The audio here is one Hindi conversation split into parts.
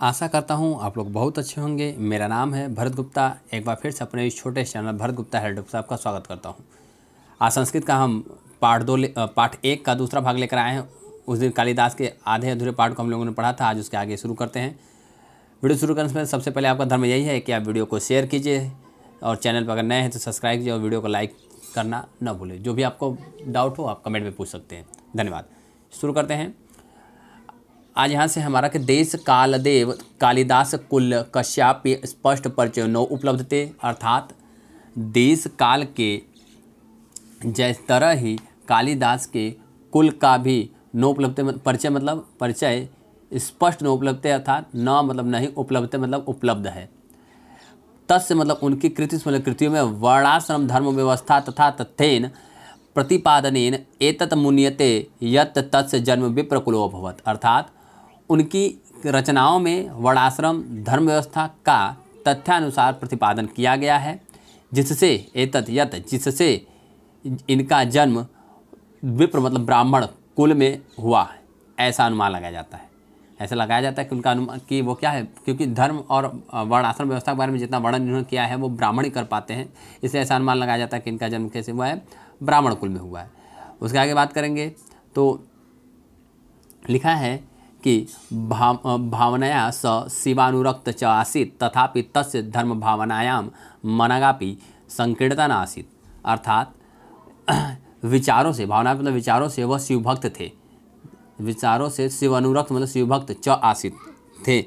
आशा करता हूँ आप लोग बहुत अच्छे होंगे। मेरा नाम है भरत गुप्ता। एक बार फिर से अपने इस छोटे चैनल भरत गुप्ता हेल्प से आपका स्वागत करता हूँ। आज संस्कृत का हम पाठ 1 का दूसरा भाग लेकर आए हैं। उस दिन कालिदास के आधे अधूरे पाठ को हम लोगों ने पढ़ा था। आज उसके आगे शुरू करते हैं। वीडियो शुरू करने से पहले सबसे पहले आपका धर्म यही है कि आप वीडियो को शेयर कीजिए और चैनल पर अगर नए हैं तो सब्सक्राइब कीजिए और वीडियो को लाइक करना न भूलें। जो भी आपको डाउट हो आप कमेंट में पूछ सकते हैं। धन्यवाद। शुरू करते हैं। आज यहाँ से हमारा कि देश कालदेव कालिदास कुल कश्यापि स्पष्ट परिचय नौ उपलब्धते, अर्थात देश काल के जिस तरह ही कालिदास के कुल का भी नौ उपलब्धते परिचय मतलब परिचय स्पष्ट नौ उपलब्धते, अर्थात न मतलब नहीं, उपलब्धते मतलब उपलब्ध है। तस्य मतलब उनकी कृति मतलब कृतियों में वर्णाश्रम धर्म व्यवस्था तथा तथ्येन प्रतिपादनेन एतत् मुनियते यत् तस्य जन्म विप्रकुलो अभवत्, अर्थात उनकी रचनाओं में वर्णाश्रम धर्म व्यवस्था का तथ्यानुसार प्रतिपादन किया गया है, जिससे एतत् यत् जिससे इनका जन्म विप्र मतलब ब्राह्मण कुल में हुआ है, ऐसा अनुमान लगाया जाता है। ऐसा लगाया जाता है कि उनका अनुमान कि वो क्या है, क्योंकि धर्म और वर्णाश्रम व्यवस्था के बारे में जितना वर्णन इन्होंने किया है वो ब्राह्मण ही कर पाते हैं, इसलिए ऐसा अनुमान लगाया जाता है कि इनका जन्म कैसे हुआ है, ब्राह्मण कुल में हुआ है। उसके आगे बात करेंगे तो लिखा है कि भावनया स शिवानुरक्त च आसीत् तथापि तस्य धर्म भावनायां मनगापि संकीर्णता न आसीत्, अर्थात विचारों से, भावना मतलब विचारों से वह शिवभक्त थे, विचारों से शिव अनुरक्त मतलब शिवभक्त च आसित थे,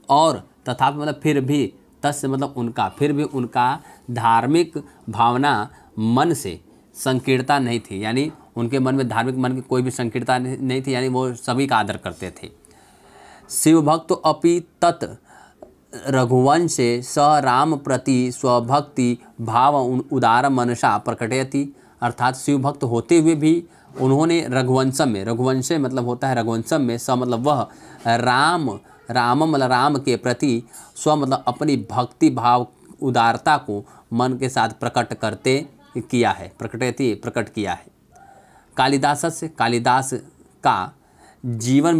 और तथापि मतलब फिर भी, तस्य मतलब उनका, फिर भी उनका धार्मिक भावना मन से संकीर्णता नहीं थी, यानी उनके मन में धार्मिक मन की कोई भी संकीर्णता नहीं थी, यानी वो सभी का आदर करते थे। शिवभक्त अपि तत् रघुवंशे स राम प्रति स्वभक्ति भाव उदार मनसा प्रकटयति, अर्थात शिवभक्त होते हुए भी उन्होंने रघुवंशम में, रघुवंश मतलब होता है रघुवंशम में, स मतलब वह, राम मतलब राम के प्रति, स्व मतलब अपनी भक्ति भाव उदारता को मन के साथ प्रकट करते किया है, प्रकट किया है। कालिदास का जीवन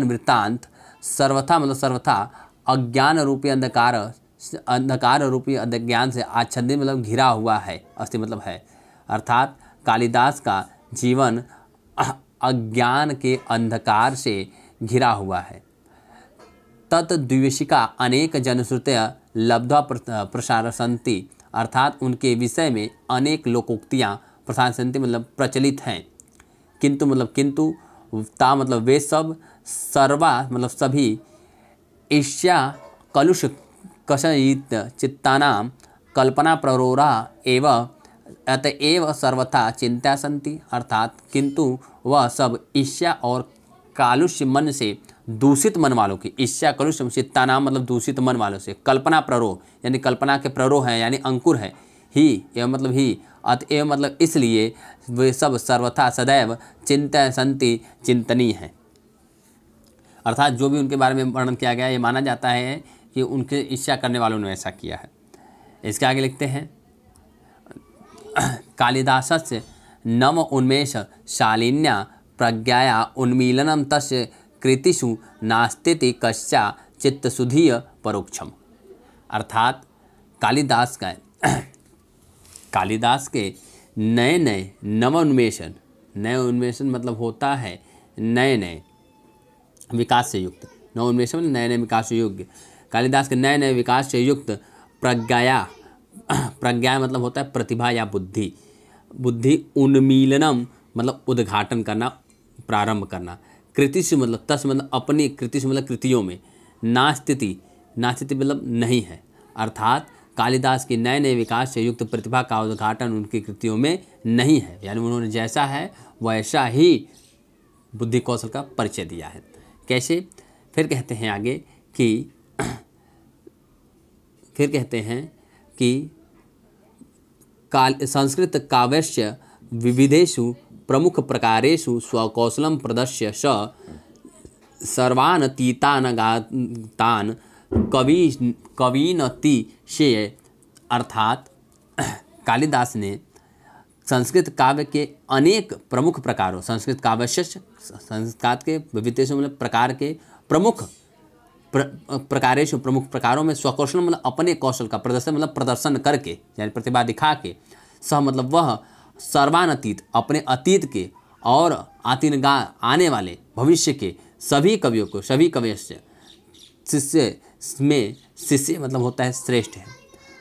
वृत्तांत सर्वथा मतलब सर्वथा अज्ञान रूपी अंधकार रूपी अज्ञान से आच्छादित मतलब घिरा हुआ है, अस्थि मतलब है, अर्थात कालिदास का जीवन अज्ञान के अंधकार से घिरा हुआ है। तद्विषिका अनेक जनश्रुतय लब्ध्वा प्रसारसन्ति, अर्थात उनके विषय में अनेक लोकोक्तियाँ प्रसारसन्ति मतलब प्रचलित हैं। किंतु ता मतलब वे सब सर्वा मतलब सभी ईर्ष्या कलुष कषयित चित्तानां कल्पना प्ररोरा एवं अतएव सर्वथा चिंता संति, अर्थात किंतु वह सब ईर्ष्या और कालुष्य मन से दूषित मन वालों की, ईर्ष्या कलुष्य चित्तानाम मतलब दूषित मन वालों से, कल्पना प्ररोह यानी कल्पना के प्ररोह हैं यानी अंकुर है, ही एवं मतलब ही, अतएव मतलब इसलिए वे सब सर्वथा सदैव चिंता संति चिंतनीय हैं, अर्थात जो भी उनके बारे में वर्णन किया गया ये माना जाता है कि उनके ईर्ष्या करने वालों ने ऐसा किया है। इसके आगे लिखते हैं कालिदासस्य नव उन्मेष शालिन्या प्रज्ञाया उन्मीलनम तस्य कृतिषु नास्तिति कश्चा चित्तशुद्धीय परोक्षम, अर्थात कालिदास के नए नए नवोन्मेषण, नए उन्मेषण मतलब होता है नए नए विकास से युक्त, नवोन्मेषण मतलब नए नए विकास से युक्त, कालिदास के नए नए विकास से युक्त प्रज्ञा मतलब होता है प्रतिभा या बुद्धि उन्मीलनम मतलब उद्घाटन करना, प्रारंभ करना, कृतिषु मतलब तस् मतलब अपनी, कृतिषु मतलब कृतियों में, नास्तिति मतलब नहीं है, अर्थात कालिदास की नए नए विकास से युक्त प्रतिभा का उद्घाटन उनकी कृतियों में नहीं है, यानी उन्होंने जैसा है वैसा ही बुद्धि कौशल का परिचय दिया है। कैसे? फिर कहते हैं आगे कि संस्कृत काव्यस्य विविधेषु प्रमुख प्रकारेषु स्वकौशलं प्रदर्श्य सर्वानतीतान कवीनतिशय, अर्थात कालिदास ने संस्कृत काव्य के अनेक प्रमुख प्रकारों, संस्कृत काव्य संस्कृत के विविधेषु मतलब प्रकार के प्रमुख प्रकारेषु प्रमुख प्रकारों में स्वकौशल मतलब अपने कौशल का प्रदर्शन मतलब प्रदर्शन करके यानी प्रतिभा दिखा के, सह मतलब वह सर्वानतीत अपने अतीत के और आतिनगा आने वाले भविष्य के सभी कवियों को सभी कवयस्य शिष्य में शिष्य मतलब होता है श्रेष्ठ है।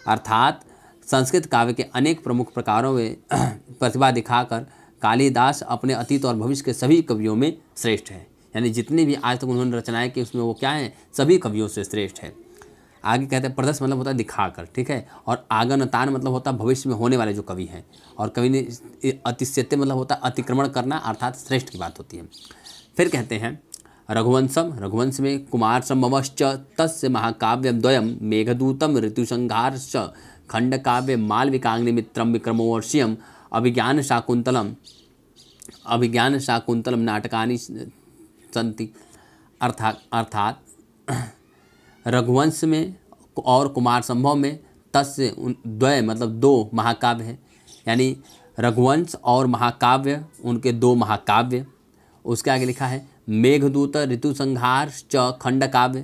अर्थात संस्कृत काव्य के अनेक प्रमुख प्रकारों में प्रतिभा दिखाकर कालिदास अपने अतीत और भविष्य के सभी कवियों में श्रेष्ठ है। यानी जितनी भी आज तक उन्होंने रचनाएं की उसमें वो क्या है, सभी कवियों से श्रेष्ठ है। आगे कहते हैं प्रदर्श मतलब होता है दिखाकर, ठीक है। और आगनतान मतलब होता है भविष्य में होने वाले जो कवि हैं। और कवि ने अतिशयते मतलब होता है अतिक्रमण करना, अर्थात श्रेष्ठ की बात होती है। फिर कहते हैं रघुवंशम, रघुवंश में कुमार संभवश्च तस्य महाकाव्यम द्वयम मेघदूतम ऋतुसंहारश्च खंडकाव्य मालविकाग्निमित्रम विक्रमोर्षियम अभिज्ञान शाकुंतलम नाटकानि संति। अर्थात रघुवंश में और कुमार संभव में तस्य द्वय मतलब दो महाकाव्य हैं। यानी रघुवंश और महाकाव्य उनके दो महाकाव्य। उसके आगे लिखा है मेघदूत ऋतुसंहार च खंडकाव्य,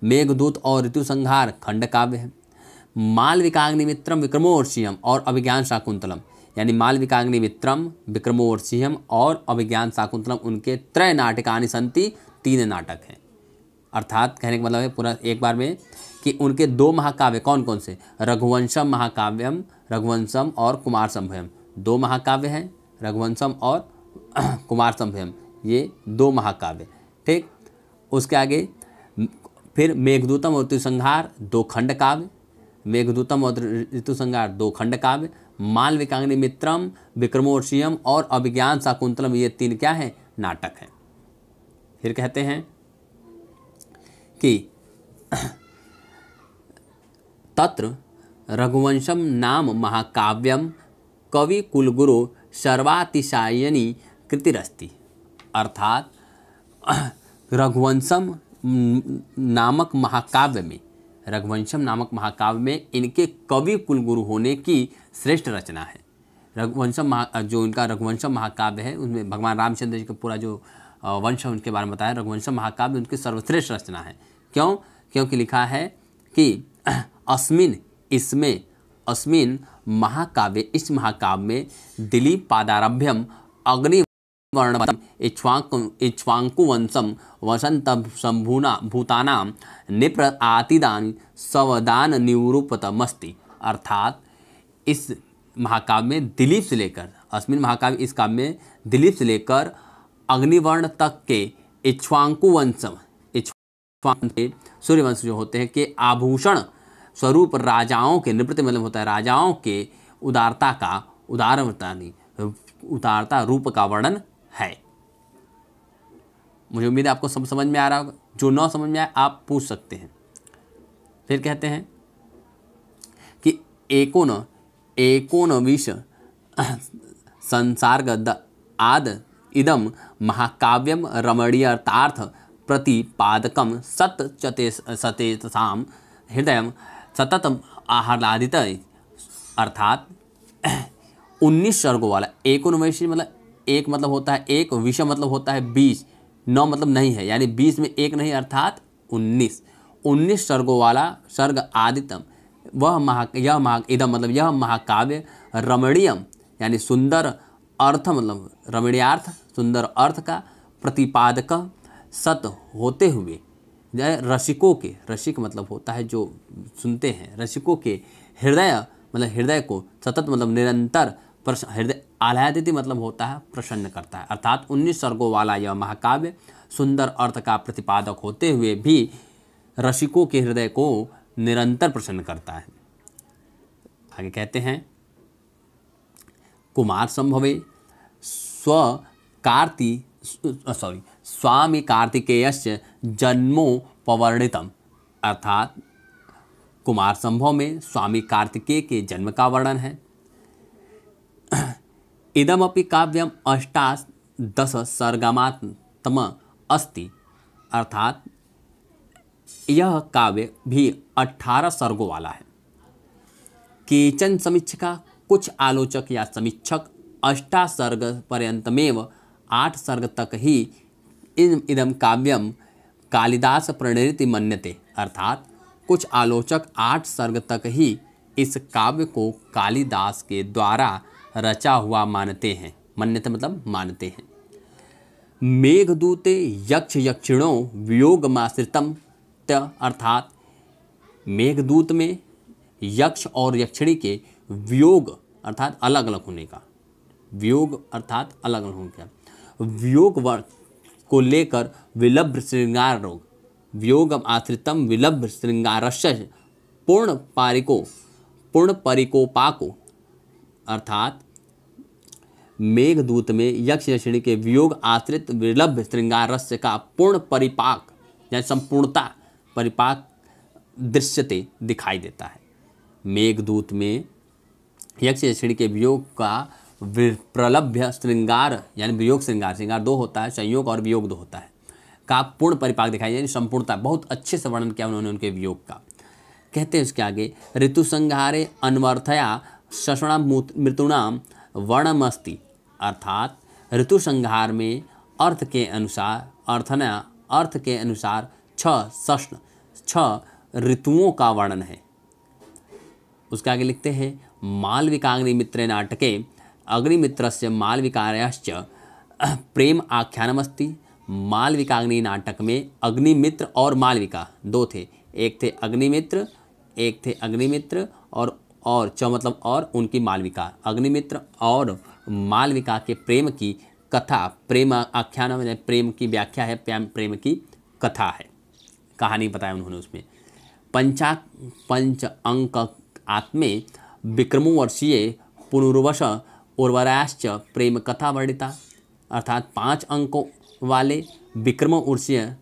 मेघदूत और ऋतुसंहार खंडकाव्य है। मालविकाग्निमित्रम विक्रमोर्षियम और अभिज्ञान शाकुंतलम, यानी मालविकाग्निमित्रम विक्रमोर्षियम और अभिज्ञान शाकुंतलम उनके त्रय नाटकानि संति, 3 नाटक हैं। अर्थात कहने का मतलब है पूरा एक बार में कि उनके 2 महाकाव्य कौन कौन से, रघुवंशम महाकाव्यम, रघुवंशम और कुमार संभवम 2 महाकाव्य हैं, रघुवंशम और कुमार संभवम ये 2 महाकाव्य, ठीक। उसके आगे फिर मेघदूतम और ऋतुसंहार 2 खंड काव्य, मेघदूतम और ऋतुसंहार 2 खंड काव्य, मालविकाग्निमित्रम विक्रमोर्षियम और अभिज्ञान शाकुंतलम ये 3 क्या है, नाटक है। फिर कहते हैं कि तत्र रघुवंशम नाम महाकाव्यम कवि कुलगुरु सर्वातिशायनी कृतिरस्ति। अर्थात रघुवंशम नामक महाकाव्य में, रघुवंशम नामक महाकाव्य में इनके कवि कुलगुरु होने की श्रेष्ठ रचना है। रघुवंशम जो इनका रघुवंशम महाकाव्य है उसमें भगवान रामचंद्र जी का पूरा जो वंश है उनके बारे में बताया। रघुवंशम महाकाव्य उनकी सर्वश्रेष्ठ रचना है। क्यों? क्योंकि लिखा है कि अस्मिन महाकाव्य, इस महाकाव्य में दिलीप पादारभ्यम अग्निवर्णवतम इक्ष्वाकुवंशम वसंत भूतानां निप्र आतिदान सवदान निरूपतमस्ति। अर्थात इस महाकाव्य में दिलीप से लेकर, अस्मिन महाकाव्य इस काव्य में दिलीप से लेकर अग्निवर्ण तक के इक्ष्वाकुवंशम, सूर्यवंश जो होते हैं के आभूषण स्वरूप राजाओं के, निवृत्ति मतलब होता है राजाओं के उदारता रूप का वर्णन है। मुझे उम्मीद है आपको सब समझ में आ रहा होगा। जो न समझ में आए आप पूछ सकते हैं। फिर कहते हैं कि एकोनविश संसर्ग आद इदम महाकाव्यम रमणीयतार्थ प्रतिपादकम सतेषां हृदय सततम आह्लादित। अर्थात 19 सर्गों वाला, एकोनविश मतलब एक मतलब होता है एक, विष मतलब होता है 20, 9 मतलब नहीं है, यानी 20 में एक नहीं, अर्थात 19 सर्गों वाला सर्ग आदितम इदम मतलब यह महाकाव्य रमणीयम यानी सुंदर अर्थ मतलब रमणीयार्थ सुंदर अर्थ का प्रतिपादक सत होते हुए रसिकों के, रसिक मतलब होता है जो सुनते हैं, रसिकों के हृदय मतलब हृदय को, सतत मतलब निरंतर, हृदय आह्लादित मतलब होता है प्रसन्न करता है। अर्थात 19 सर्गों वाला यह महाकाव्य सुंदर अर्थ का प्रतिपादक होते हुए भी रसिकों के हृदय को निरंतर प्रसन्न करता है। आगे कहते हैं कुमार संभवे स्वामी कार्तिकेयस्य जन्मोपवर्णितम। अर्थात कुमार संभव में स्वामी कार्तिकेय के जन्म का वर्णन है। इदमपि काव्यम 18 सर्गमात्म अस्ति। अर्थात यह काव्य भी 18 सर्गों वाला है। केचन समीक्षका, कुछ आलोचक या समीक्षक 8 सर्ग पर्यंतमेव 8 सर्ग तक ही इदम काव्यम कालिदास प्रणीति मन्यते, अर्थात कुछ आलोचक 8 सर्ग तक ही इस काव्य को कालिदास के द्वारा रचा हुआ मानते हैं। मन्यते मतलब मानते हैं। मेघदूते यक्ष यक्षिणो वियोगमाश्रितम त, अर्थात मेघदूत में यक्ष और यक्षिणी के वियोग अर्थात अलग अलग होने का, वियोग अर्थात अलग अलग होने का, वियोग को लेकर विलभ श्रृंगार रोग, वियोग आश्रितम विलभ श्रृंगारस्य पूर्ण परिकोपाको, अर्थात मेघदूत में यक्ष यक्षिणी के वियोग आश्रित विलभ श्रृंगारस्य का पूर्ण परिपाक यानी संपूर्णता परिपाक दृश्यते दिखाई देता है। मेघदूत में यक्ष यक्षिणी के वियोग का प्रलभ्य श्रृंगार यानी वियोग श्रृंगार, श्रृंगार 2 होता है, संयोग और वियोग 2 होता है, का पूर्ण परिपाक दिखाई यानी संपूर्णता, बहुत अच्छे से वर्णन किया उन्होंने उनके वियोग का। कहते हैं उसके आगे ऋतु संहारे अन्वर्थया शशणा मृतुणाम वर्णमस्ति, अर्थात ऋतु संहार में अर्थ के अनुसार 6 ऋतुओं का वर्णन है। उसके आगे लिखते हैं मालविकाग्निमित्रे नाटके अग्निमित्रस्य मालविकायाश्च प्रेम आख्यानमस्ति। मालविकाग्नि नाटक में अग्निमित्र और मालविका 2 थे, एक थे अग्निमित्र और च मतलब और उनकी मालविका। अग्निमित्र और मालविका के प्रेम की कथा, प्रेम आख्यान में प्रेम की व्याख्या है, प्रेम की कथा है, कहानी बताया उन्होंने उसमें। पंच अंक आत्मे विक्रमोवर्षीय पुनर्वश उर्वराश्च प्रेम कथा वर्णिता, अर्थात 5 अंकों वाले विक्रमोवर्षीय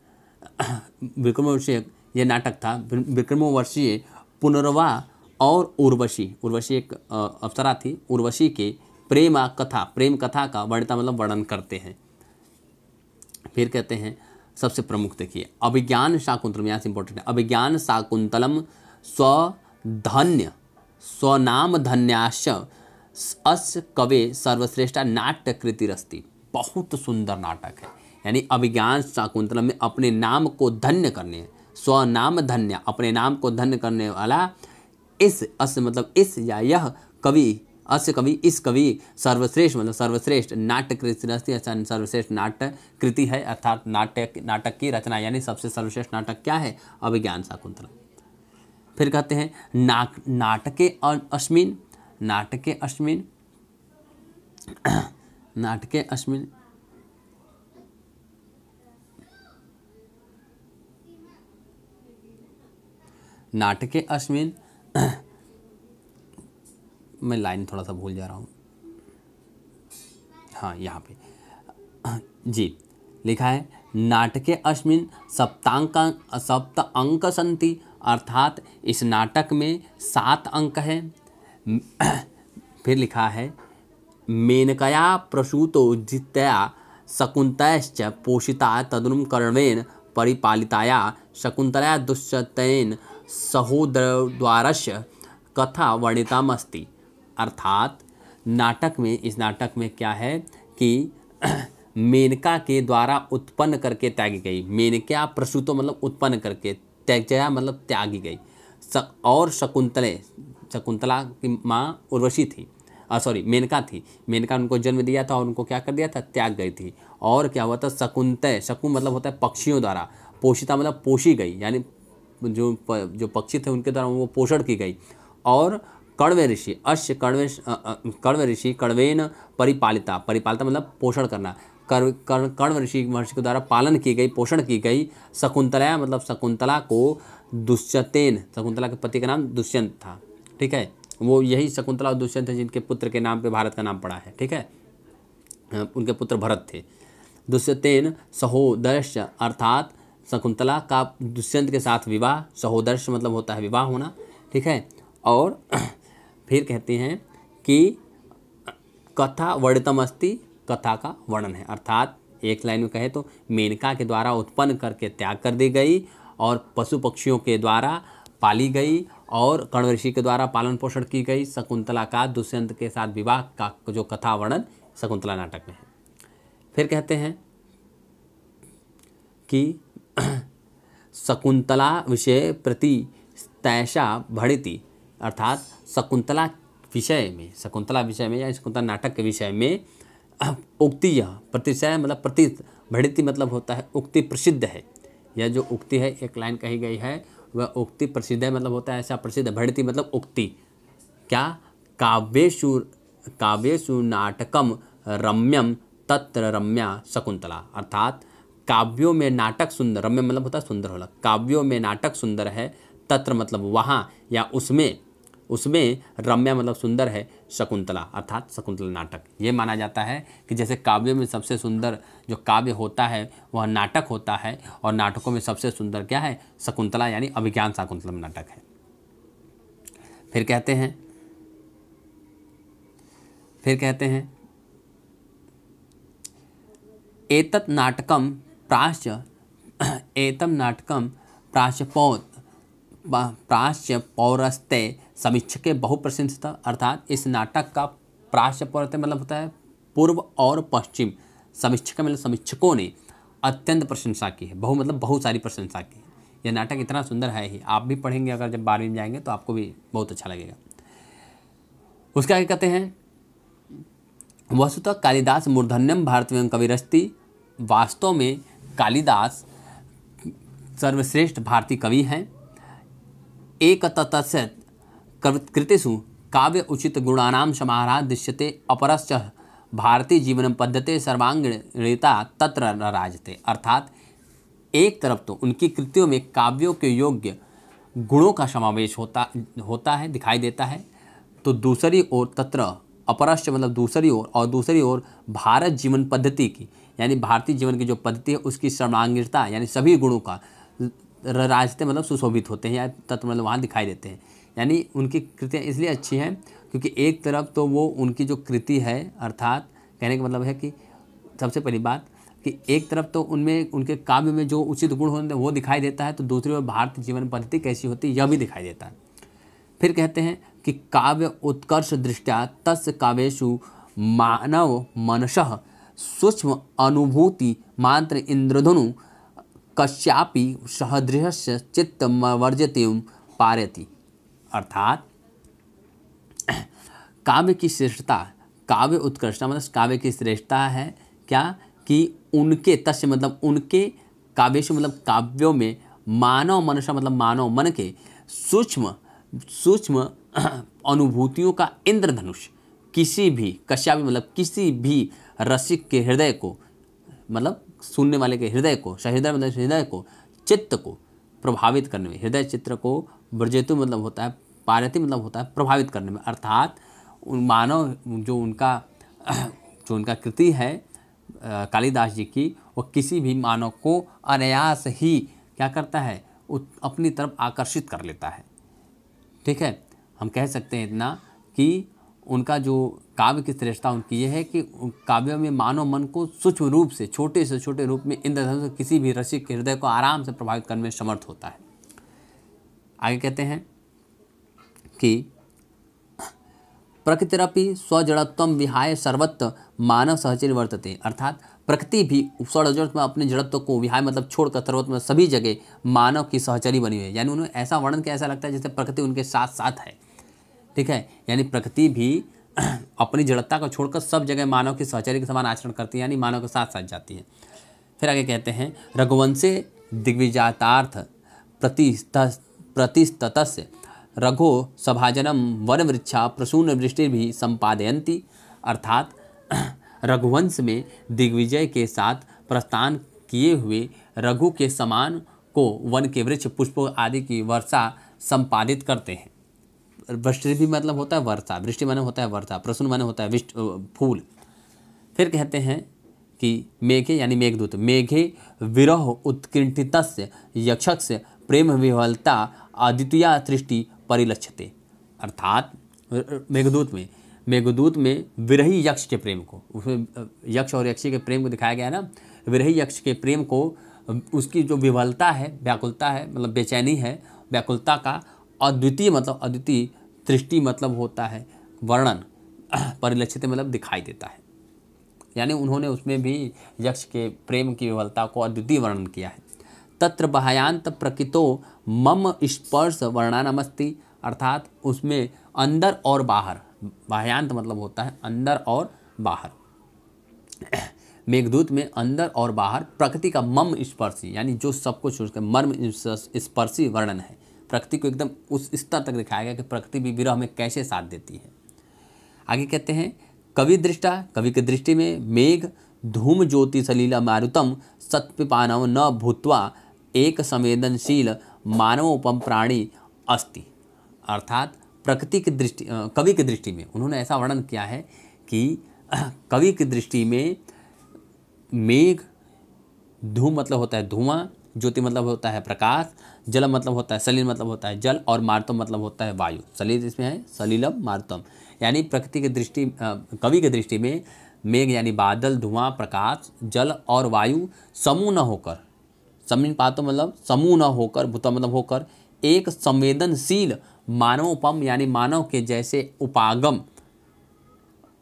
यह नाटक था। विक्रमोवर्षीय पुनर्वा और उर्वशी एक अप्सरा थी, उर्वशी के प्रेम कथा का वर्णिता मतलब वर्णन करते हैं। फिर कहते हैं सबसे प्रमुख देखिए अभिज्ञान शाकुंतलम, यहाँ से इंपॉर्टेंट है, अभिज्ञान शाकुंतलम स्वनाम धन्याश्च अस्य कवे सर्वश्रेष्ठा नाट्य कृतिरस्ति। बहुत सुंदर नाटक है, यानी अभिज्ञान शाकुंतलम में अपने नाम को धन्य करने, स्वनाम धन्य अपने नाम को धन्य करने वाला इस अस्य मतलब इस या यह कवि, अस्य कवि इस कवि सर्वश्रेष्ठ मतलब सर्वश्रेष्ठ नाट्य कृति, सर्वश्रेष्ठ नाट्य कृति है, अर्थात नाटक की रचना यानी सबसे सर्वश्रेष्ठ नाटक क्या है, अभिज्ञान शाकुंतलम। फिर कहते हैं नाटके अस्मिन् मैं लाइन थोड़ा सा भूल जा रहा हूँ, हाँ यहाँ पे जी लिखा है नाटके अस्मिन् सप्त अंक सन्ति, अर्थात इस नाटक में 7 अंक हैं। फिर लिखा है मेनकया प्रसूतो जित्या शकुन्तलश्च पोषिता तदनुं कर्णेन परिपालिताया शकुन्तलया दुष्यतेन सहोदरद्वारस्य कथा वर्णितामस्ति, अर्थात इस नाटक में क्या है कि मेनका के द्वारा उत्पन्न करके त्यागी गई, मेनका प्रसूतो मतलब उत्पन्न करके, त्यागया मतलब त्यागी गई, और शकुंतला की माँ उर्वशी थी, मेनका थी, मेनका उनको जन्म दिया था और उनको क्या कर दिया था, त्याग गई थी। और क्या हुआ था, शकु मतलब होता है पक्षियों द्वारा, पोषिता मतलब पोषी गई, यानी जो पक्षी थे उनके द्वारा वो पोषण की गई। और कण्व ऋषि कण्वेन परिपालिता मतलब पोषण करना, कण्व ऋषि महर्षि के द्वारा पालन की गई, पोषण की गई। शकुंतला मतलब शकुंतला को दुष्यंतेन, शकुंतला के पति का नाम दुष्यंत था, ठीक है, वो यही शकुंतला और दुष्यंत है जिनके पुत्र के नाम पे भारत का नाम पड़ा है, ठीक है, उनके पुत्र भरत थे। दुष्यंतेन सहोदरश्च, अर्थात शकुंतला का दुष्यंत के साथ विवाह, सहोदर्श मतलब होता है विवाह होना, ठीक है। और फिर कहते हैं कि कथा वर्णितम अस्ति, कथा का वर्णन है, अर्थात एक लाइन में कहे तो मेनका के द्वारा उत्पन्न करके त्याग कर दी गई और पशु पक्षियों के द्वारा पाली गई और कण्व ऋषि के द्वारा पालन पोषण की गई शकुंतला का दुष्यंत के साथ विवाह का जो कथा वर्णन शकुंतला नाटक में है। फिर कहते हैं कि शकुंतला विषय प्रति तैषा भड़िति, अर्थात शकुंतला विषय में या शकुंतला नाटक के विषय में उक्ति, यह प्रतिशय मतलब प्रति, भड़िति मतलब होता है उक्ति प्रसिद्ध है। यह जो उक्ति है, एक लाइन कही गई है, वह उक्ति प्रसिद्ध है मतलब होता है ऐसा प्रसिद्ध है। भड़िति मतलब उक्ति। क्या? काव्येषु नाटकम रम्यम तत्र रम्या शकुंतला, अर्थात काव्यों में नाटक सुंदर, रम्य मतलब होता है सुंदर होला, काव्यों में नाटक सुंदर है, तत्र मतलब वहाँ या उसमें रम्या मतलब सुंदर है, शकुंतला अर्थात शकुंतला नाटक। ये माना जाता है कि जैसे काव्यों में सबसे सुंदर जो काव्य होता है वह नाटक होता है, और नाटकों में सबसे सुंदर क्या है? शकुंतला, यानी अभिज्ञान शाकुंतलम नाटक है। फिर कहते हैं एतत् नाटकम प्राच्य पौरस्ते समीक्षके बहुप्रशंसित, अर्थात इस नाटक का प्राच्य पौरस्ते मतलब होता है पूर्व और पश्चिम, समीक्षक मतलब समीक्षकों ने अत्यंत प्रशंसा की है। बहु मतलब बहुत सारी प्रशंसा की है। यह नाटक इतना सुंदर है ही, आप भी पढ़ेंगे अगर जब 12वीं में जाएंगे तो आपको भी बहुत अच्छा लगेगा। उसके आगे कहते हैं वस्तुतः कालिदास मूर्धन्यम भारतीय कविरस्ति, वास्तव में कालिदास सर्वश्रेष्ठ भारतीय कवि हैं। एक तत्स्य कृतिषु काव्य उचित गुणानां समाहारः दृश्यते, अपरश्च भारतीय जीवन पद्धति सर्वांगीणता तत्र न राजते, अर्थात एक तरफ तो उनकी कृतियों में काव्यों के योग्य गुणों का समावेश होता है, दिखाई देता है, तो दूसरी ओर तत्र अपरश्च मतलब दूसरी ओर, और दूसरी ओर भारत जीवन पद्धति की, यानी भारतीय जीवन की जो पद्धति है उसकी सर्वांगीणता यानी सभी गुणों का राजते मतलब सुशोभित होते हैं, या तत्व मतलब वहाँ दिखाई देते हैं। यानी उनकी कृतियाँ इसलिए अच्छी हैं क्योंकि एक तरफ तो वो उनकी जो कृति है, अर्थात कहने का मतलब है कि सबसे पहली बात कि एक तरफ तो उनमें उनके काव्य में जो उचित गुण होते हैं वो दिखाई देता है, तो दूसरी ओर भारतीय जीवन पद्धति कैसी होती है यह भी दिखाई देता है। फिर कहते हैं कि काव्य उत्कर्ष दृष्टया तस्य काव्येषु मानव मनसः सूक्ष्म अनुभूति मात्र इंद्रधनु कश्यापि सहदृश्य चित्त वर्जतिम पारयति, अर्थात काव्य की श्रेष्ठता, काव्य उत्कृष्टता मतलब काव्य की श्रेष्ठता है क्या कि उनके तस्य मतलब उनके काव्येषु मतलब काव्यों में मानव मनसा मतलब मानव मन के सूक्ष्म अनुभूतियों का इंद्रधनुष किसी भी कश्यापि मतलब किसी भी रसिक के हृदय को मतलब सुनने वाले के हृदय को, सहृदय मतलब हृदय को, चित्त को प्रभावित करने में, हृदय चित्र को वर्जेतु मतलब होता है, पारयति मतलब होता है प्रभावित करने में, अर्थात उन मानव जो उनका कृति है कालिदास जी की, वो किसी भी मानव को अनायास ही क्या करता है अपनी तरफ आकर्षित कर लेता है। ठीक है, हम कह सकते हैं इतना कि उनका जो काव्य की श्रेष्ठता उनकी ये है कि काव्यों में मानव मन को सूक्ष्म रूप से छोटे रूप में इंद्रधनुष से किसी भी रसिक के हृदय को आराम से प्रभावित करने में समर्थ होता है। आगे कहते हैं कि प्रकृतिरपि स्वजड़त्वं विहाय सर्वत्र मानव सहचर्य वर्तते, अर्थात प्रकृति भी स्वजड़त्व में अपने जड़त्व को विहाय मतलब छोड़कर सर्वत्र में सभी जगह मानव की सहचरी बनी हुई है। यानी उन्होंने ऐसा वर्णन किया, ऐसा लगता है जैसे प्रकृति उनके साथ साथ है। ठीक है, यानी प्रकृति भी अपनी जड़ता को छोड़कर सब जगह मानव की सहचर्य के समान आचरण करती है, यानी मानव के साथ साथ जाती है। फिर आगे कहते हैं रघुवंशे दिग्विजयातार्थ प्रतिस्ततस्य रघो सभाजनम वनवृक्षा प्रसून वृष्टि भी संपादयन्ति, अर्थात रघुवंश में दिग्विजय के साथ प्रस्थान किए हुए रघु के समान को वन के वृक्ष पुष्पों आदि की वर्षा संपादित करते हैं। वृष्टि भी मतलब होता है वर्षा, वृष्टि माने होता है वर्षा, प्रसून माने होता है फूल। फिर कहते हैं कि मेघे यानी मेघदूत, मेघे विरह उत्कृष्टितस्य यक्षस्य प्रेम विह्वलता अद्वितीया सृष्टि परिलक्षते, अर्थात मेघदूत में विरही यक्ष के प्रेम को, उसमें यक्ष और यक्षी के प्रेम को दिखाया गया है ना। विरही यक्ष के प्रेम को उसकी जो विह्वलता है, व्याकुलता है मतलब बेचैनी है, व्याकुलता का अद्वितीय मतलब अद्वितीय दृष्टि मतलब होता है वर्णन, परिलक्षित मतलब दिखाई देता है। यानी उन्होंने उसमें भी यक्ष के प्रेम की विह्वलता को अद्वितीय वर्णन किया है। तत्र बाह्यांत प्रकृतो मम स्पर्श वर्णनमस्ति, अर्थात उसमें अंदर और बाहर, बाह्यांत मतलब होता है अंदर और बाहर, मेघदूत में अंदर और बाहर प्रकृति का मम स्पर्शी यानी जो सब कुछ उसका मर्म स्पर्शी वर्णन है। प्रकृति को एकदम उस स्तर तक दिखाया गया कि प्रकृति भी विरह में कैसे साथ देती है। आगे कहते हैं कवि दृष्टा, कवि की दृष्टि में मेघ धूम ज्योति सलीला मारुतम सत्पिपानव न भूत्वा एक संवेदनशील मानवोपम प्राणी अस्ति, अर्थात प्रकृति की दृष्टि, कवि की दृष्टि में उन्होंने ऐसा वर्णन किया है कि कवि की दृष्टि में मेघ, धूम मतलब होता है धुआं, ज्योति मतलब होता है प्रकाश, जल मतलब होता है सलील मतलब होता है जल, और मारुतम मतलब होता है वायु। सलील इसमें है सलीलम मारुतम, यानी प्रकृति की दृष्टि, कवि की दृष्टि में मेघ यानी बादल, धुआं, प्रकाश, जल और वायु समूह न होकर, समीन पातो मतलब समूह न होकर, भूता मतलब होकर, एक संवेदनशील मानवोपम यानी मानव के जैसे उपागम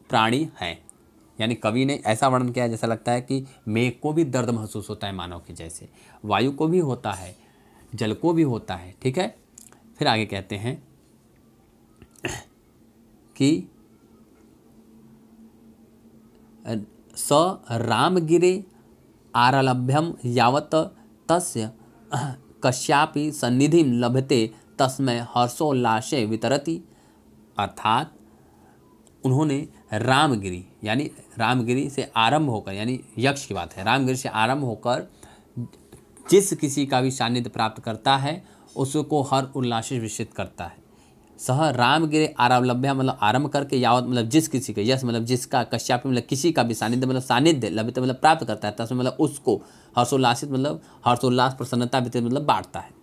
प्राणी हैं। यानी कवि ने ऐसा वर्णन किया जैसा लगता है कि मेघ को भी दर्द महसूस होता है मानव के जैसे, वायु को भी होता है, जल को भी होता है। ठीक है, फिर आगे कहते हैं कि स रामगिरे आरलभ्यम यावत तस्य कस्यापि सन्निधिं लभते तस्मै हर्षोल्लासे वितरति, अर्थात उन्होंने रामगिरी यानी रामगिरी से आरंभ होकर, यानी यक्ष की बात है, रामगिरी से आरंभ होकर जिस किसी का भी सानिध्य प्राप्त करता है उसको हर उल्लास से विषित करता है। सह रामगिरी आरलभ्य मतलब आरंभ करके, यावत मतलब जिस किसी के, यश मतलब जिसका, कश्यप मतलब किसी का भी सानिध्य मतलब सानिध्य, लभते मतलब प्राप्त करता है, तस्में मतलब उसको, हर्षोल्लासित मतलब हर्षोल्लास प्रसन्नता वितरित मतलब बांटता है।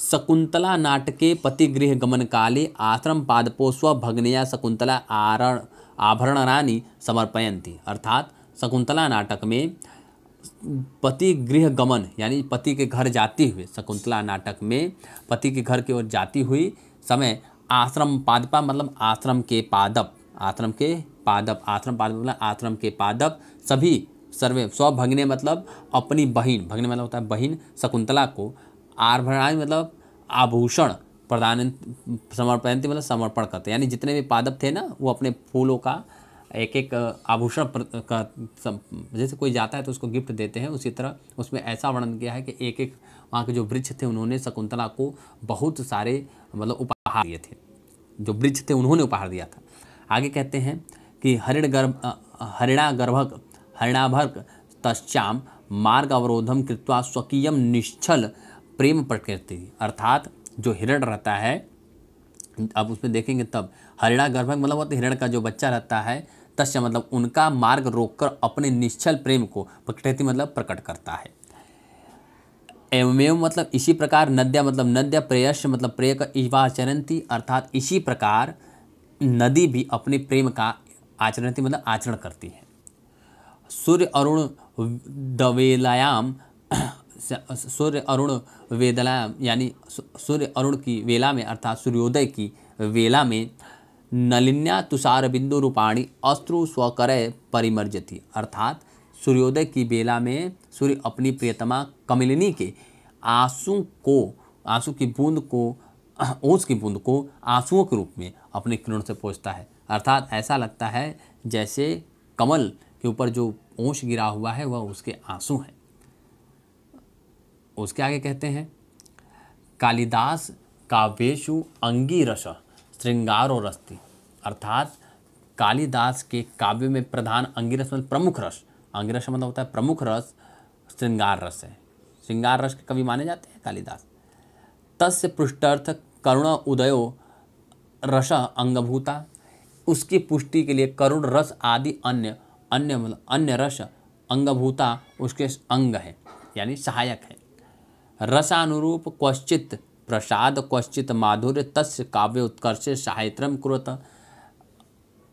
शकुंतला नाटके पतिगृह गमन काले आश्रम पादपो स्वभग्नया शकुंतला आभरणानि समर्पयन्ति, अर्थात शकुंतला नाटक में पति गृह गमन यानी पति के घर जाती हुई, शकुंतला नाटक में पति के घर की ओर जाती हुई समय आश्रम पादपा मतलब आश्रम के पादप, आश्रम के पादप, आश्रम पादप मतलब आश्रम के पादप सभी सर्वे, स्वभग्ने मतलब अपनी बहिन, भग्ने मतलब होता है बहिन, शकुंतला को आभरणानि मतलब आभूषण प्रदान, समर्पयन्ति मतलब समर्पण करते, यानी जितने भी पादप थे ना वो अपने फूलों का एक एक आभूषण का, जैसे कोई जाता है तो उसको गिफ्ट देते हैं, उसी तरह उसमें ऐसा वर्णन किया है कि एक एक वहाँ के जो वृक्ष थे उन्होंने शकुंतला को बहुत सारे मतलब उपहार दिए थे, जो वृक्ष थे उन्होंने उपहार दिया था। आगे कहते हैं कि हरिणाभर्क तस्याम मार्ग अवरोधम कृत्वा स्वकीयम निश्चल प्रेम प्रकृति, अर्थात जो हिरण रहता है, अब उसमें देखेंगे तब, हरिणा गर्भक मतलब होता है हिरण का जो बच्चा रहता है, तस्य मतलब उनका मार्ग रोककर अपने निश्चल प्रेम को, प्रकृति मतलब प्रकट करता है। एवमेव मतलब इसी प्रकार, नद्या मतलब नद्या, प्रेयस्य मतलब प्रेय का इवाचरंती, अर्थात इसी प्रकार नदी भी अपने प्रेम का आचरणती मतलब आचरण करती है। सूर्य अरुण दवेलायाम, सूर्य अरुण वेदलायाम यानी सूर्य अरुण की वेला में, अर्थात सूर्योदय की वेला में, नलिन्या तुषार बिंदु रूपाणी अश्रु स्वकरय परिमर्जती, अर्थात सूर्योदय की बेला में सूर्य अपनी प्रियतमा कमलिनी के आंसू को, आंसू की बूंद को, ओस की बूंद को आंसुओं के रूप में अपने किरण से पोंछता है, अर्थात ऐसा लगता है जैसे कमल के ऊपर जो ओस गिरा हुआ है वह उसके आंसू हैं। उसके आगे कहते हैं कालिदास काव्येषु अंगिरस श्रृंगारो रस्ति, अर्थात कालिदास के काव्य में प्रधान अंगिरस मतलब प्रमुख रस, अंगिरस मतलब होता है प्रमुख रस, श्रृंगार रस है, श्रृंगार रस के कवि माने जाते हैं कालिदास। तस्य पृष्ठार्थ करुण उदयो रस अंगभूता, उसकी पुष्टि के लिए करुण रस आदि अन्य अन्य रस अंगभूता उसके अंग है यानी सहायक है। रसानुरूप क्वचित प्रसाद क्वचित माधुर्य तस्य काव्य उत्कर्षे सहायत्रम कुरुत,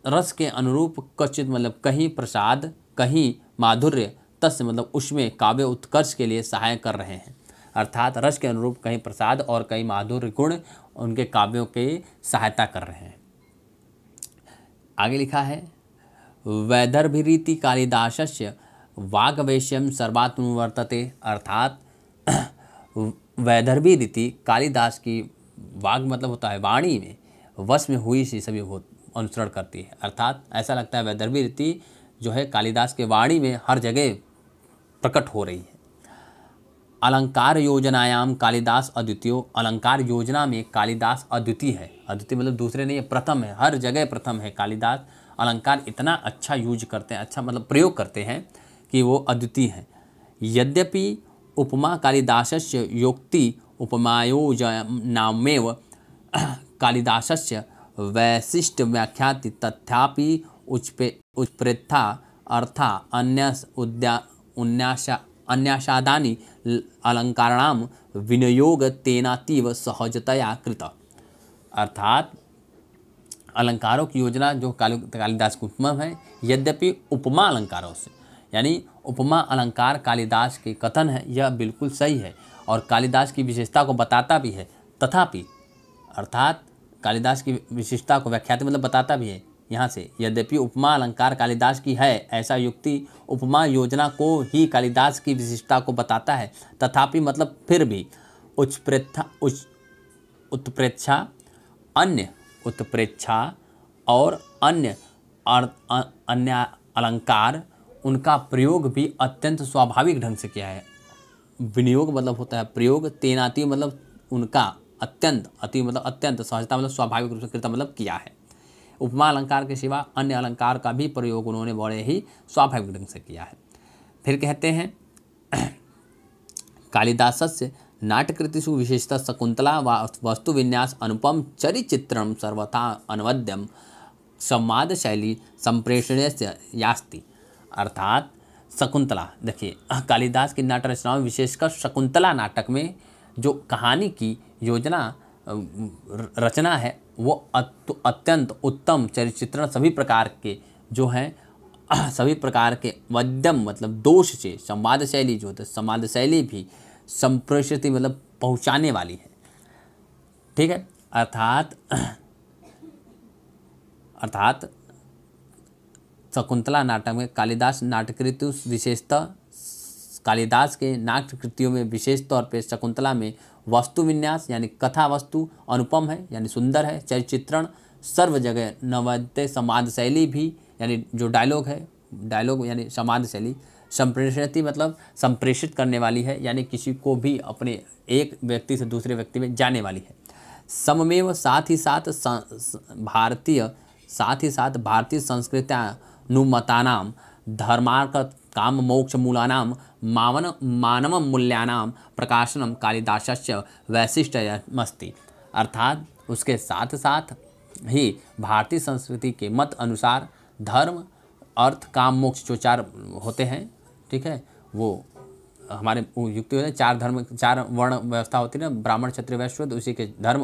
रस के अनुरूप क्वचित मतलब कहीं प्रसाद कहीं माधुर्य, तस्य मतलब उसमें काव्य उत्कर्ष के लिए सहाय कर रहे हैं, अर्थात रस के अनुरूप कहीं प्रसाद और कहीं माधुर्य गुण उनके काव्यों के सहायता कर रहे हैं। आगे लिखा है वैदर्भिरीति कालिदासस्य वाग्वैश्यम सर्वात्म वर्तते, अर्थात वैदर्भी रीति कालिदास की वाग मतलब होता है वाणी में वश में हुई सी सभी हो अनुसरण करती है। अर्थात ऐसा लगता है वैदर्भी रीति जो है कालिदास के वाणी में हर जगह प्रकट हो रही है। अलंकार योजनायाम कालिदास अद्वितीय, अलंकार योजना में कालिदास अद्वितीय है। अद्वितीय मतलब दूसरे नहीं है, प्रथम है, हर जगह प्रथम है। कालिदास अलंकार इतना अच्छा यूज करते हैं, अच्छा मतलब प्रयोग करते हैं कि वो अद्वितीय है। यद्यपि उपमा कालिदासस्य योक्ति उपमायोजनामेव कालिदासस्य वैशिष्ट व्याख्याति तथापि उत्प्रेथा अर्था अन्यासादानि अलंकाराणाम विनियोग तेनातीव सहजतया कृत। अर्थात अलंकारों की योजना जो कालिदास की उपमा है, यद्यपि उपमा अलंकारों से, यानी उपमा अलंकार कालिदास के कथन है, यह बिल्कुल सही है और कालिदास की विशेषता को बताता भी है। तथापि अर्थात कालिदास की विशिष्टता को व्याख्याति मतलब बताता भी है यहाँ से। यद्यपि उपमा अलंकार कालिदास की है, ऐसा युक्ति उपमा योजना को ही कालिदास की विशिष्टता को बताता है। तथापि मतलब फिर भी उत्प्रेक्षा और अन्य अलंकार उनका प्रयोग भी अत्यंत स्वाभाविक ढंग से किया है। विनियोग मतलब होता है प्रयोग, तेनाती मतलब उनका अत्यंत, अति मतलब अत्यंत, सहजता मतलब स्वाभाविक रूप से कृत मतलब किया है। उपमा अलंकार के सिवा अन्य अलंकार का भी प्रयोग उन्होंने बड़े ही स्वाभाविक ढंग से किया है। फिर कहते हैं कालिदासस्य नाट्यकृतिषु विशेषतः शकुंतला वस्तु विन्यास अनुपम चरिचित्रण सर्वथा अनवद्यम संवाद शैली संप्रेषणस्य यास्ति। अर्थात शकुंतला, देखिए कालिदास की नाट्य रचनाओं में विशेषकर शकुंतला नाटक में जो कहानी की योजना रचना है वो अत्यंत उत्तम चरिचित्रण सभी प्रकार के जो हैं सभी प्रकार के मध्यम मतलब दोष से, संवाद शैली जो होता है संवाद शैली भी संप्रेषित मतलब पहुँचाने वाली है। ठीक है, अर्थात शकुंतला नाटक में कालिदास नाट्यकृति विशेषतः कालिदास के नाट्य कृतियों में विशेष तौर पे शकुंतला में वस्तु विन्यास यानी कथा वस्तु अनुपम है यानी सुंदर है, चरिचित्रण सर्व जगह नवद्य, संवाद शैली भी यानी जो डायलॉग है, डायलॉग यानी संवाद शैली, संप्रेषित मतलब संप्रेषित करने वाली है यानी किसी को भी अपने एक व्यक्ति से दूसरे व्यक्ति में जाने वाली है। सममेव साथ ही साथ भारतीय संस्कृत्यानुमतानां धर्मार्थ काम मोक्ष मूलानां मानव मूल्यानां प्रकाशनम कालिदासस्य वैशिष्ट्यमस्ति। अर्थात उसके साथ साथ ही भारतीय संस्कृति के मत अनुसार धर्म अर्थ काम मोक्ष जो चार होते हैं, ठीक है, वो हमारे युक्ति होते हैं, चार धर्म चार वर्ण व्यवस्था होती है ना, ब्राह्मण क्षत्रिय वैश्य, उसी के धर्म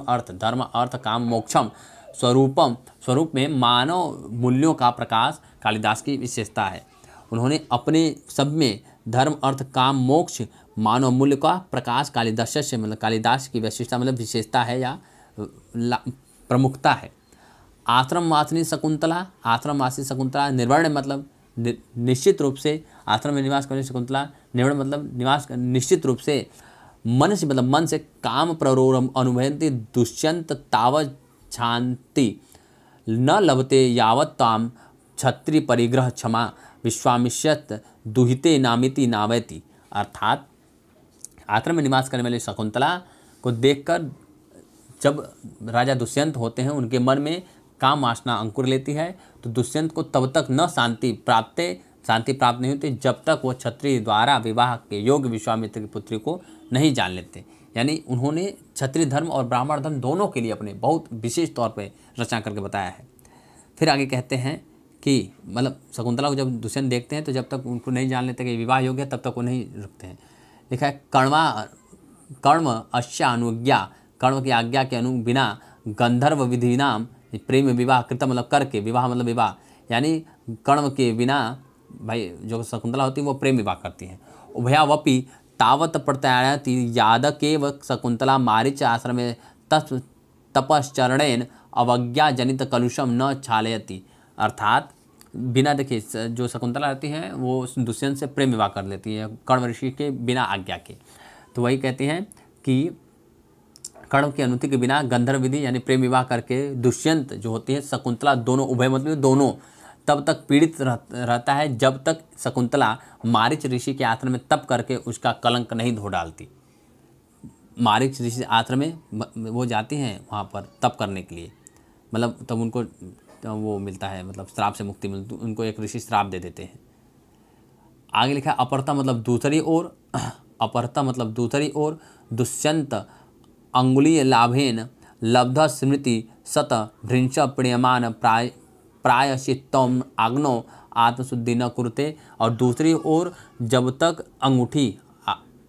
अर्थ काम मोक्षम स्वरूप में मानव मूल्यों का प्रकाश कालिदास की विशेषता है। उन्होंने अपने सब में धर्म अर्थ काम मोक्ष मानव मूल्य का प्रकाश कालिदास से मतलब कालिदास की विशेषता मतलब विशेषता है या प्रमुखता है। आश्रमवासिनी शकुंतला निर्वर्ण मतलब निश्चित रूप से आश्रम में निवास करने शकुंतला, निर्वर्ण मतलब निवास निश्चित रूप से मन से मतलब मन से काम प्ररोरम अनुभवन्ति दुष्यंत तावत शांति न लभते यावत ताम छत्री परिग्रह क्षमा विश्वामिष्यत दुहिते नामिति नावैति। अर्थात आश्रम में निवास करने वाली शकुंतला को देखकर जब राजा दुष्यंत होते हैं उनके मन में काम वासना अंकुर लेती है तो दुष्यंत को तब तक न शांति प्राप्त नहीं होती जब तक वो क्षत्रिय द्वारा विवाह के योग्य विश्वामित्र की पुत्री को नहीं जान लेते। यानी उन्होंने क्षत्रिय धर्म और ब्राह्मण धर्म दोनों के लिए अपने बहुत विशेष तौर पर रचना करके बताया है। फिर आगे कहते हैं कि मतलब शकुंतला को जब दुष्यंत देखते हैं तो जब तक उनको नहीं जान लेते कि विवाह योग्य है तब तक वो नहीं रुकते हैं। लिखा है कर्म अश्यानुज्ञा, कर्म की आज्ञा के बिना गंधर्व विधि नाम प्रेम विवाह कृत मतलब करके, विवाह मतलब विवाह यानी कर्म के बिना भाई जो शकुंतला होती है वो प्रेम विवाह करती हैं। उभयावपि तावत प्रत्यायति यादकेव शकुंतला मारीच आश्रम में तपश्चरणेन अवज्ञा जनित कलुषम न क्षालयति। अर्थात बिना देखिए जो शकुंतला रहती हैं वो दुष्यंत से प्रेम विवाह कर लेती है कर्ण ऋषि के बिना आज्ञा के। तो वही कहते हैं कि कर्ण की अनुमति के बिना गंधर्व विधि यानी प्रेम विवाह करके दुष्यंत जो होती है शकुंतला, दोनों उभय मतलब दोनों तब तक पीड़ित रहता है जब तक शकुंतला मारीच ऋषि के आश्रम में तप करके उसका कलंक नहीं धो डालती। मारीच ऋषि आश्रम में वो जाती हैं वहाँ पर तप करने के लिए, मतलब तब उनको वो मिलता है, मतलब श्राप से मुक्ति मिलती, उनको एक ऋषि श्राप दे देते हैं। आगे लिखा अपहर्ता मतलब दूसरी ओर, अपहर्ता मतलब दूसरी ओर दुष्यंत अंगुलीय लाभेन लब्ध स्मृति सत भृंश प्रियमान प्रायश्चित्तम आग्नो आत्मशुद्धि न कुरुते। और दूसरी ओर जब तक अंगूठी,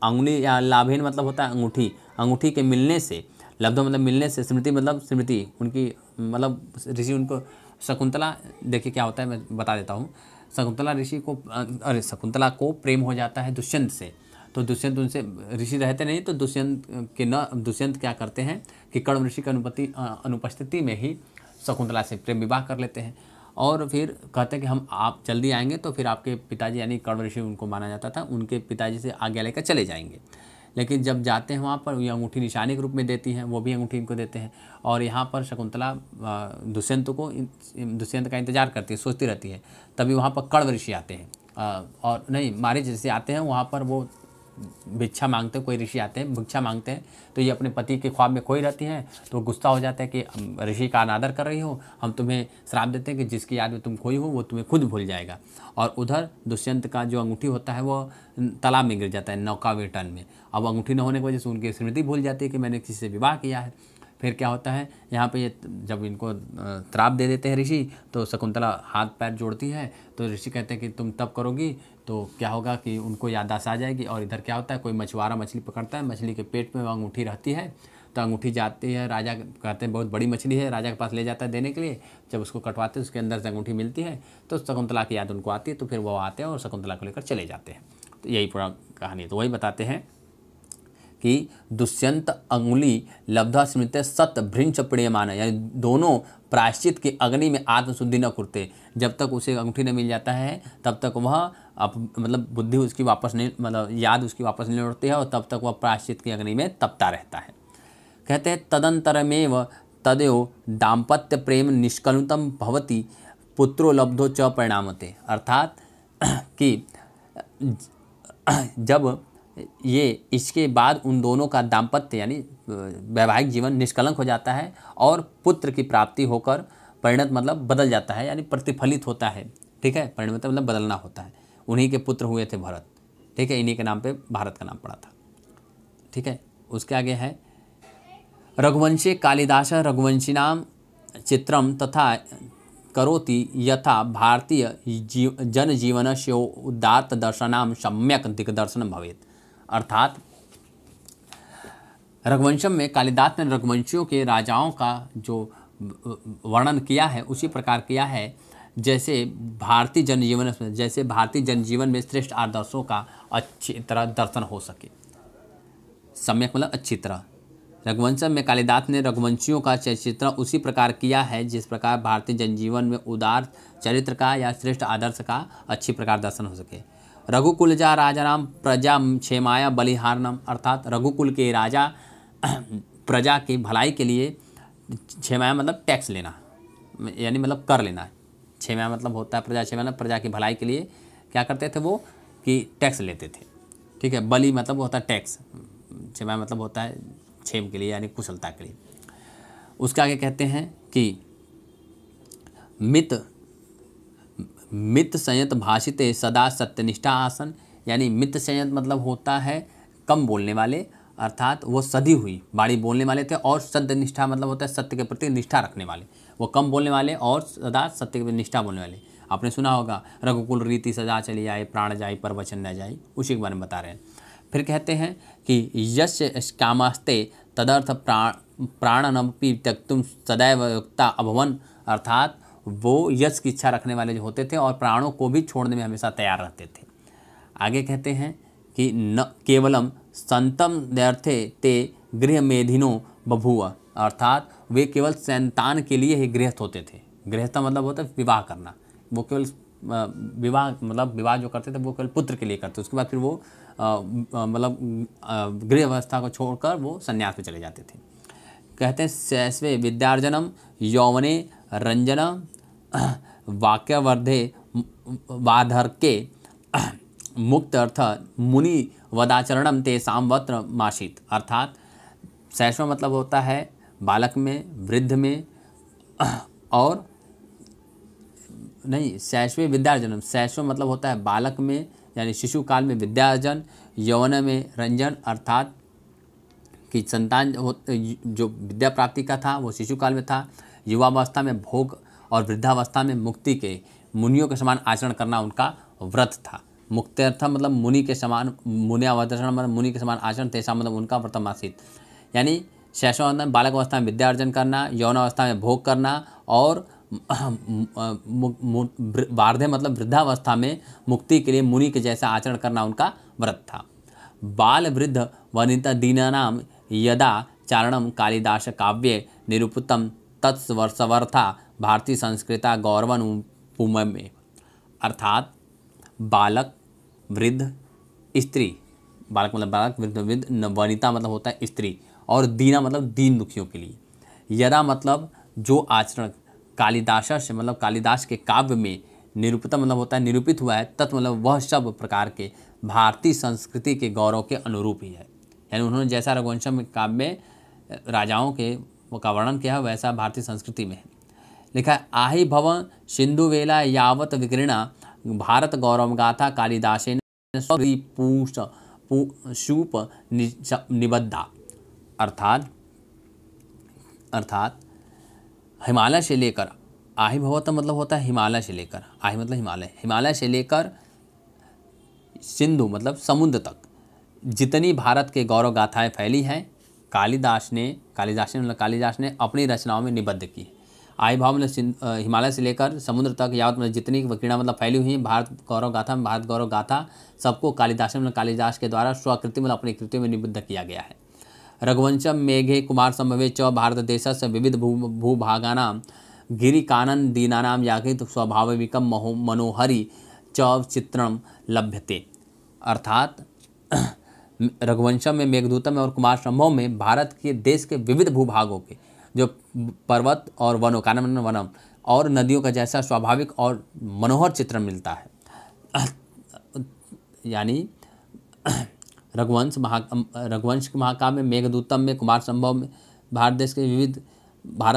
अंगुली या लाभेन मतलब होता है अंगूठी, अंगूठी के मिलने से, लब्ध मतलब मिलने से, स्मृति मतलब स्मृति उनकी, मतलब ऋषि उनको, शकुंतला देखिए क्या होता है मैं बता देता हूँ। शकुंतला ऋषि को, अरे शकुंतला को प्रेम हो जाता है दुष्यंत से, तो दुष्यंत उनसे, ऋषि रहते नहीं तो दुष्यंत क्या करते हैं कि कर्ण ऋषि की अनुपस्थिति में ही शकुंतला से प्रेम विवाह कर लेते हैं। और फिर कहते हैं कि हम आप जल्दी आएंगे तो फिर आपके पिताजी यानी कर्ण ऋषि उनको माना जाता था, उनके पिताजी से आज्ञा लेकर चले जाएंगे। लेकिन जब जाते हैं वहाँ पर ये अंगूठी निशानी के रूप में देती हैं, वो भी अंगूठी इनको देते हैं। और यहाँ पर शकुंतला दुष्यंत का इंतजार करती है, सोचती रहती है। तभी वहाँ पर कर्ण ऋषि आते हैं और नहीं मारीच ऋषि आते हैं, वहाँ पर वो भिक्षा मांगते हैं, कोई ऋषि आते हैं भिक्षा मांगते हैं, तो ये अपने पति के ख्वाब में खोई रहती हैं, तो गुस्सा हो जाता है कि ऋषि का अनादर कर रही हो, हम तुम्हें श्राप देते हैं कि जिसकी याद में तुम खोई हो वो तुम्हें खुद भूल जाएगा। और उधर दुष्यंत का जो अंगूठी होता है वो तालाब में गिर जाता है, नौकावे टन में। अब अंगूठी न होने की वजह से उनकी स्मृति भूल जाती है कि मैंने किसी से विवाह किया है। फिर क्या होता है यहाँ पे, ये जब इनको श्राप दे देते हैं ऋषि, तो शकुंतला हाथ पैर जोड़ती है, तो ऋषि कहते हैं कि तुम तब करोगी तो क्या होगा कि उनको याददाश्त आ जाएगी। और इधर क्या होता है, कोई मछुआरा मछली पकड़ता है, मछली के पेट में वो अंगूठी रहती है, तो अंगूठी जाती है, राजा कहते हैं बहुत बड़ी मछली है, राजा के पास ले जाता है देने के लिए। जब उसको कटवाते हैं उसके अंदर से अंगूठी मिलती है, तो शकुंतला की याद उनको आती है, तो फिर वो आते हैं और शकुंतला को लेकर चले जाते हैं। तो यही पूरा कहानी है। तो वही बताते हैं कि दुष्यंत अंगुली लब्धा स्मृत सत भृंश प्रियमान, यानी दोनों प्रायश्चित की अग्नि में आत्मशुद्धि न करते। जब तक उसे अंगूठी न मिल जाता है तब तक वह मतलब बुद्धि उसकी वापस नहीं, मतलब याद उसकी वापस नहीं लौटती है, और तब तक वह प्रायश्चित की अग्नि में तपता रहता है। कहते हैं तदंतरमेव तदेव दाम्पत्य प्रेम निष्कलुतम भवति पुत्रो लब्धो च परिणामते। अर्थात कि जब ये इसके बाद उन दोनों का दाम्पत्य यानी वैवाहिक जीवन निष्कलंक हो जाता है और पुत्र की प्राप्ति होकर परिणत मतलब बदल जाता है, यानी प्रतिफलित होता है। ठीक है, परिणत मतलब बदलना होता है। उन्हीं के पुत्र हुए थे भरत, ठीक है, इन्हीं के नाम पे भारत का नाम पड़ा था। ठीक है, उसके आगे है रघुवंशे कालिदास रघुवंशिनाम चित्रम तथा करोति यथा भारतीय जनजीवन से उदात्त दर्शनाम सम्यक दिग्दर्शन भवेत्। अर्थात रघुवंशम में कालिदास ने रघुवंशियों के राजाओं का जो वर्णन किया है उसी प्रकार किया है जैसे भारतीय जनजीवन में, जैसे भारतीय जनजीवन में श्रेष्ठ आदर्शों का अच्छी तरह दर्शन हो सके। सम्यक मतलब अच्छी तरह। रघुवंशम में कालिदास ने रघुवंशियों का चित्रण उसी प्रकार किया है जिस प्रकार भारतीय जनजीवन में उदार चरित्र का या श्रेष्ठ आदर्श का अच्छी प्रकार दर्शन हो सके। रघुकुलजा राजा नाम प्रजा क्षेमाया बलिहारनम। अर्थात रघुकुल के राजा प्रजा की भलाई के लिए, क्षेमाया मतलब टैक्स लेना, यानी मतलब कर लेना। क्षेमाया मतलब होता है प्रजा, क्षेमा मतलब प्रजा की भलाई के लिए क्या करते थे वो कि टैक्स लेते थे। ठीक है, बलि मतलब होता है टैक्स, क्षेमाया मतलब होता है क्षेम के लिए यानी कुशलता के लिए। उसके आगे कहते हैं कि मित संयत भाषिते सदा सत्यनिष्ठा आसन, यानी मित संयत मतलब होता है कम बोलने वाले, अर्थात वो सदी हुई बाड़ी बोलने वाले थे। और सत्यनिष्ठा मतलब होता है सत्य के प्रति निष्ठा रखने वाले, वो कम बोलने वाले और सदा सत्य के प्रति निष्ठा बोलने वाले। आपने सुना होगा रघुकुल रीति सदा चली आए, प्राण जाई पर वचन न जाई, उसी के बारे में बता रहे हैं। फिर कहते हैं कि यश कामास्ते तदर्थ प्राणनपि त्यक्तुम सदैव युक्ता अभवन। अर्थात वो यश की इच्छा रखने वाले जो होते थे और प्राणों को भी छोड़ने में हमेशा तैयार रहते थे। आगे कहते हैं कि न केवलम संतम दर्थे ते गृह मेधिनो बभूव। अर्थात वे केवल संतान के लिए ही गृहस्थ होते थे। गृहस्थ मतलब होता है विवाह करना, वो केवल विवाह मतलब विवाह जो करते थे वो केवल पुत्र के लिए करते, उसके बाद फिर वो मतलब गृह अवस्था को छोड़कर वो संन्यास में चले जाते थे। कहते हैं शैशवे विद्यार्जनम यौवने रंजन वाक्यवर्धे वार्धक्ये मुक्त अर्थ मुनि वदाचरणम तेषां वत्र मासित। अर्थात शैशव मतलब होता है बालक में, वृद्ध में, और नहीं, शैशवे विद्यार्जनम, शैशव मतलब होता है बालक में यानी शिशु काल में विद्यार्जन, यौवन में रंजन अर्थात कि संतान जो विद्या प्राप्ति का था वो शिशु काल में था, युवावस्था में भोग और वृद्धावस्था में मुक्ति के मुनियों के समान आचरण करना उनका व्रत था। मुक्त्यर्थ मतलब मुनि के समान, मुनियावदर्शन मतलब मुनि के समान आचरण, तेसा मतलब उनका व्रतमासित। यानी शैशवावस्था में बालक अवस्था में विद्या अर्जन करना, यौन अवस्था में भोग करना और वार्धे मतलब वृद्धावस्था में मुक्ति के लिए मुनि के जैसा आचरण करना उनका व्रत था। बाल वृद्ध वनिता दीनानाम यदा चारणम कालिदास काव्ये निरूपितम तत्सवर्था भारतीय संस्कृता गौरवन पुमे। अर्थात बालक, वृद्ध, स्त्री, बालक मतलब बालक, वृद्ध वृद्ध, वनिता मतलब होता है स्त्री, और दीना मतलब दीन दुखियों के लिए। यदा मतलब जो आचरण कालिदास से मतलब कालिदास के काव्य में निरूपित मतलब होता है निरूपित हुआ है, तत् मतलब वह सब प्रकार के भारतीय संस्कृति के गौरव के अनुरूप ही है। यानी उन्होंने जैसा रघुवंशम काव्य में राजाओं के वो का वर्णन किया है वैसा भारतीय संस्कृति में है। लिखा है आहि भवन सिंधु वेला यावत विकीर्णा भारत गौरव गाथा कालिदासेन शूप निबद्धा। अर्थात हिमालय से लेकर, आहि भवत मतलब होता है हिमालय से लेकर, आहि मतलब हिमालय, हिमालय से लेकर सिंधु मतलब समुद्र तक जितनी भारत के गौरव गाथाएं फैली हैं कालिदास ने अपनी रचनाओं में निबद्ध की है। आय भाव मतलब हिमालय से लेकर समुद्र तक यावत मतलब जितनी विकीर्णा मतलब फैली हुई है भारत गौरव गाथा में, भारत गौरव गाथा सबको कालिदास के द्वारा स्वकृति मतलब अपनी कृतियों में निबद्ध किया गया है। रघुवंशम मेघे कुमार संभवे च भारत देशस्य विविध भूभागानां गिरिकानन दीनानां याकित स्वाभाविकम मनोहरी च चित्रण लभ्यते। अर्थात रघुवंशम में, मेघदूतम में और कुमार संभव में भारत के देश के विविध भूभागों के जो पर्वत और वनों, कानन वनम और नदियों का जैसा स्वाभाविक और मनोहर चित्रण मिलता है। यानी रघुवंश के महाकाव्य में, मेघदूतम में, कुमार संभव में भारत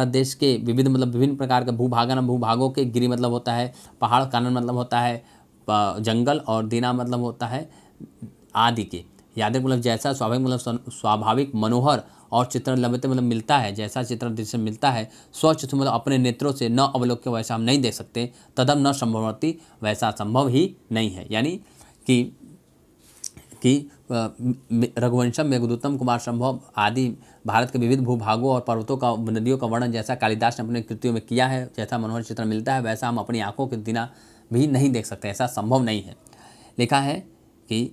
देश के विविध मतलब विभिन्न प्रकार के भूभागों के, गिरि मतलब होता है पहाड़, कानन मतलब होता है जंगल और दीना मतलब होता है आदि के, यादव मतलब जैसा स्वाभाविक मनोहर और चित्रण लभ्यते मतलब मिलता है, जैसा चित्रण दृश्य मिलता है स्वच्छ मतलब अपने नेत्रों से न अवलोक्य वैसा हम नहीं देख सकते, तदम न संभवती वैसा संभव ही नहीं है। यानी कि रघुवंशम, मेघदूतम, कुमार संभव आदि भारत के विविध भूभागों और पर्वतों का, नदियों का वर्णन जैसा कालिदास ने अपनी कृतियों में किया है, जैसा मनोहर चित्रण मिलता है वैसा हम अपनी आंखों के बिना भी नहीं देख सकते, ऐसा संभव नहीं है। लिखा है कि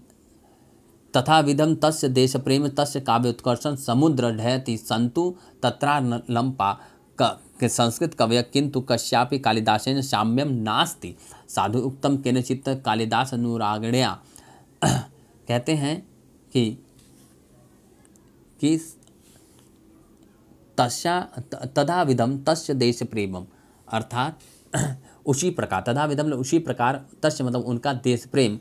तथा विधम तस्य देश प्रेम तस्य काव्य उत्कर्षण समुद्र ढयति संतु तत्रा लंपा के संस्कृत कवय किंतु कश्यापि कालिदासेन साम्यम नास्ति साधु उक्तम केनचित कालिदास अनुरागिण्या। कहते हैं कि तथा विधम तस्य देश प्रेमम, अर्थात उसी प्रकार, तथा विधम उसी प्रकार, तस्य मतलब उनका देश प्रेम,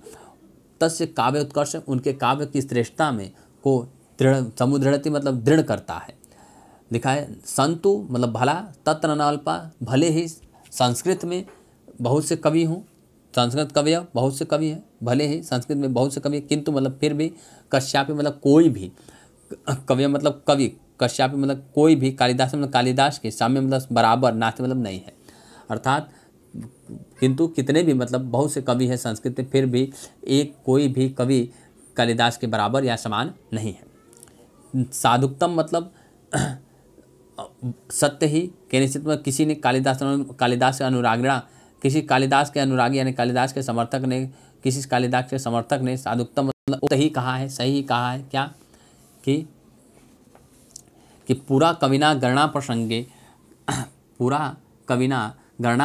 तस्य काव्य उत्कर्ष उनके काव्य की श्रेष्ठता में को दृढ़ समुदृढ़ति मतलब दृढ़ करता है। लिखा है संतु मतलब भला, तत्र न अल्पा भले ही संस्कृत में बहुत से कवि हों, संस्कृत कवि बहुत से कवि हैं, भले ही संस्कृत में बहुत से कवि, किंतु मतलब फिर भी कश्यापी मतलब कोई भी कवि मतलब कवि, कश्यापी मतलब कोई भी, कालिदास मतलब कालिदास के साम्य मतलब बराबर, नास्ति मतलब नहीं है। अर्थात किंतु कितने भी मतलब बहुत से कवि हैं संस्कृत में, फिर भी एक कोई भी कवि कालिदास के बराबर या समान नहीं है। साधुक्तम मतलब सत्य ही, कहने में किसी ने कालिदास के अनुरागिणा, किसी कालिदास के अनुरागी यानी कालिदास के समर्थक ने, किसी कालिदास के समर्थक ने साधुक्तम मतलब सही कहा है, सही कहा है क्या कि पूरा कविना गणना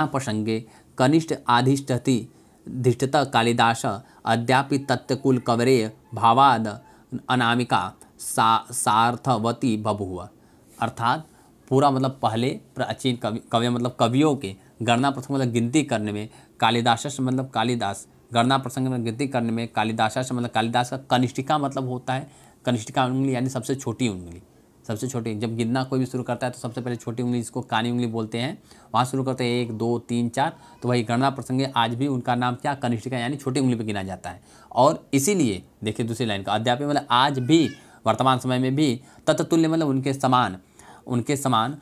प्रसंगे कनिष्ठ आधिष्ठति धिष्ठत कालिदास अद्यापि तत्कुल कवरे भावाद अनामिका सार्थवती बभूव। अर्थात पूरा मतलब पहले प्राचीन कवि मतलब कवियों के गणना प्रसंग मतलब गिनती करने में कालिदास मतलब कालिदास गणना प्रसंग में गिनती करने में कालिदास मतलब कालिदास का कनिष्ठिका मतलब होता है कनिष्ठिका उंगली यानी सबसे छोटी उंगली। सबसे छोटी जब गिनना कोई भी शुरू करता है तो सबसे पहले छोटी उंगली जिसको कानी उंगली बोलते हैं वहाँ शुरू करते हैं 1 2 3 4। तो वही गणना प्रसंग आज भी उनका नाम क्या कनिष्ठिका यानी छोटी उंगली पे गिना जाता है। और इसीलिए देखिए दूसरी लाइन का अद्यापि मतलब आज भी वर्तमान समय में भी तत्तुल्य मतलब उनके समान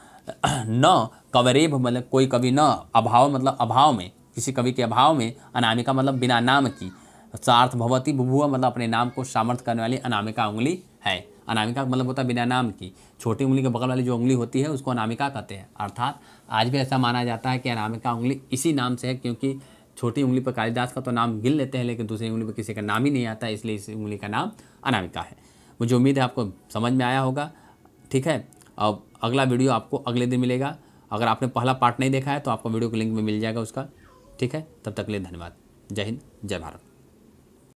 न कवरेभ मतलब कोई कवि न अभाव मतलब अभाव में किसी कवि के अभाव में अनामिका मतलब बिना नाम की सार्थ भवती बुभुआ मतलब अपने नाम को सामर्थ्य करने वाली अनामिका उंगली है। अनामिका मतलब होता है बिना नाम की। छोटी उंगली के बगल वाली जो उंगली होती है उसको अनामिका कहते हैं। अर्थात आज भी ऐसा माना जाता है कि अनामिका उंगली इसी नाम से है क्योंकि छोटी उंगली पर कालिदास का तो नाम गिन लेते हैं लेकिन दूसरी उंगली पर किसी का नाम ही नहीं आता है, इसलिए इस उंगली का नाम अनामिका है। मुझे उम्मीद है आपको समझ में आया होगा। ठीक है, अब अगला वीडियो आपको अगले दिन मिलेगा। अगर आपने पहला पार्ट नहीं देखा है तो आपको वीडियो को लिंक में मिल जाएगा उसका। ठीक है, तब तक के लिए धन्यवाद। जय हिंद, जय भारत।